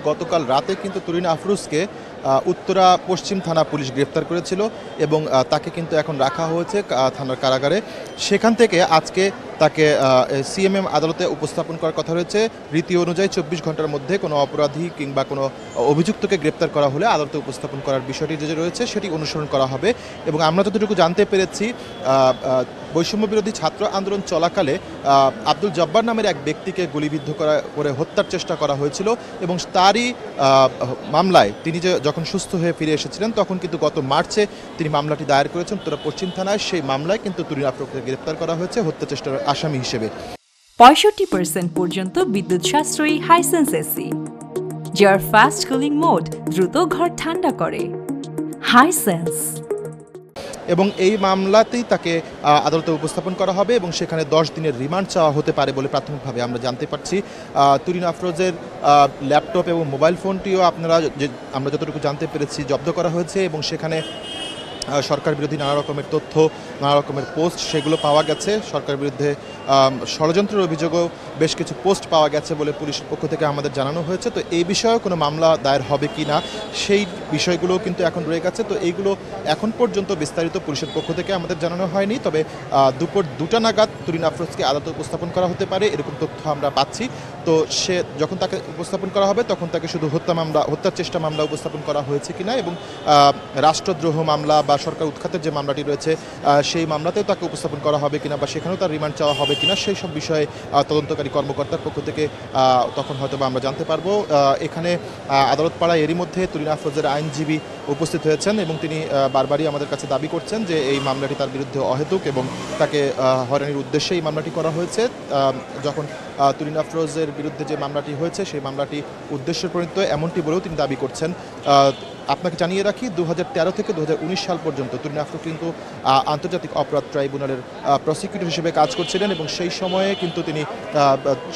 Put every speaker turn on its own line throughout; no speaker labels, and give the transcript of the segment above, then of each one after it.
গতকাল রাতে কিন্তু তুরিন আফরোজকে উত্তরা পশ্চিম থানা পুলিশ গ্রেফতার করেছিল এবং তাকে কিন্তু এখন রাখা হয়েছে থানার কারাগারে। সেখান থেকে আজকে তাকে সিএমএম আদালতে উপস্থাপন করার কথা রয়েছে। রীতি অনুযায়ী ২৪ ঘন্টার মধ্যে কোনো অপরাধী কিংবা কোনো অভিযুক্তকে গ্রেপ্তার করা হলে আদালতে উপস্থাপন করার বিষয়টি যে রয়েছে সেটি অনুসরণ করা হবে। এবং আমরা যতটুকু জানতে পেরেছি, বৈষম্য বিরোধী ছাত্র আন্দোলন চলাকালে আব্দুল জব্বার নামের এক ব্যক্তিকে গুলিবিদ্ধ করে হত্যার চেষ্টা করা হয়েছিল এবং তারই মামলায় তিনি যখন সুস্থ হয়ে ফিরে এসেছিলেন তখন কিন্তু গত মার্চে তিনি মামলাটি দায়ের করেছেন উত্তরা পশ্চিম থানায়। সেই মামলায় কিন্তু তুরিন আফরোজকে গ্রেপ্তার করা হয়েছে হত্যা চেষ্টার আসামি হিসেবে।
৬৫% পর্যন্ত বিদ্যুৎ সাশ্রয়ী হাইসেন্স এসি, যার ফাস্ট কুলিং মোড দ্রুত ঘর ঠান্ডা করে। হাইসেন্স।
এবং এই মামলাতেই তাকে আদালতে উপস্থাপন করা হবে এবং সেখানে 10 দিনের রিমান্ড চাওয়া হতে পারে বলে প্রাথমিকভাবে আমরা জানতে পারছি। তুরিন আফরোজের ল্যাপটপ এবং মোবাইল ফোনটিও আমরা যতটুকু জানতে পেরেছি জব্দ করা হয়েছে এবং সেখানে সরকার বিরোধী নানা রকমের তথ্য, নানা রকমের পোস্ট সেগুলো পাওয়া গেছে। সরকার বিরুদ্ধে ষড়যন্ত্রের অভিযোগও বেশ কিছু পোস্ট পাওয়া গেছে বলে পুলিশের পক্ষ থেকে আমাদের জানানো হয়েছে। তো এই বিষয়েও কোনো মামলা দায়ের হবে কি না সেই বিষয়গুলোও কিন্তু এখন রয়ে গেছে। তো এইগুলো এখন পর্যন্ত বিস্তারিত পুলিশের পক্ষ থেকে আমাদের জানানো হয়নি। তবে দুপুর 2টা নাগাদ তুরিন আফরোজকে আদালতে উপস্থাপন করা হতে পারে এরকম তথ্য আমরা পাচ্ছি। তো সে যখন তাকে উপস্থাপন করা হবে তখন তাকে শুধু হত্যার চেষ্টা মামলা উপস্থাপন করা হয়েছে কিনা এবং রাষ্ট্রদ্রোহ মামলা বা সরকার উৎখাতের যে মামলাটি রয়েছে সেই মামলাতেও তাকে উপস্থাপন করা হবে কিনা বা সেখানেও তার রিমান্ড চাওয়া হবে কিনা সেই সব বিষয়ে তদন্তকারী কর্মকর্তার পক্ষ থেকে তখন হয়তো আমরা জানতে পারবো। এখানে আদালত পাড়ায় এরই মধ্যে তুরিন আফরোজের আইনজীবী উপস্থিত হয়েছেন এবং তিনি বারবারই আমাদের কাছে দাবি করছেন যে এই মামলাটি তার বিরুদ্ধে অহেতুক এবং তাকে হয়রানির উদ্দেশ্যে এই মামলাটি করা হয়েছে। যখন তুরিন আফরোজের বিরুদ্ধে যে মামলাটি হয়েছে সেই মামলাটি উদ্দেশ্যে প্রণীত এমনটি বলেও তিনি দাবি করছেন। আপনাকে জানিয়ে রাখি 2013 থেকে 2019 সাল পর্যন্ত তুরিন আফরোজ কিন্তু আন্তর্জাতিক অপরাধ ট্রাইব্যুনালের প্রসিকিউটর হিসেবে কাজ করছিলেন এবং সেই সময়ে কিন্তু তিনি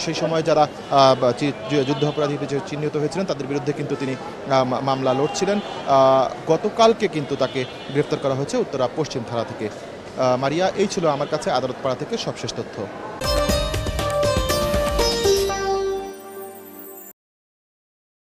সেই সময়ে যারা যুদ্ধাপরাধী হিসেবে চিহ্নিত হয়েছিলেন তাদের বিরুদ্ধে কিন্তু তিনি মামলা লড়ছিলেন। গতকালকে কিন্তু তাকে গ্রেফতার করা হয়েছে উত্তরা পশ্চিম থানা থেকে। মারিয়া, এই ছিল আমার কাছে আদালত পাড়া থেকে সবশেষ তথ্য।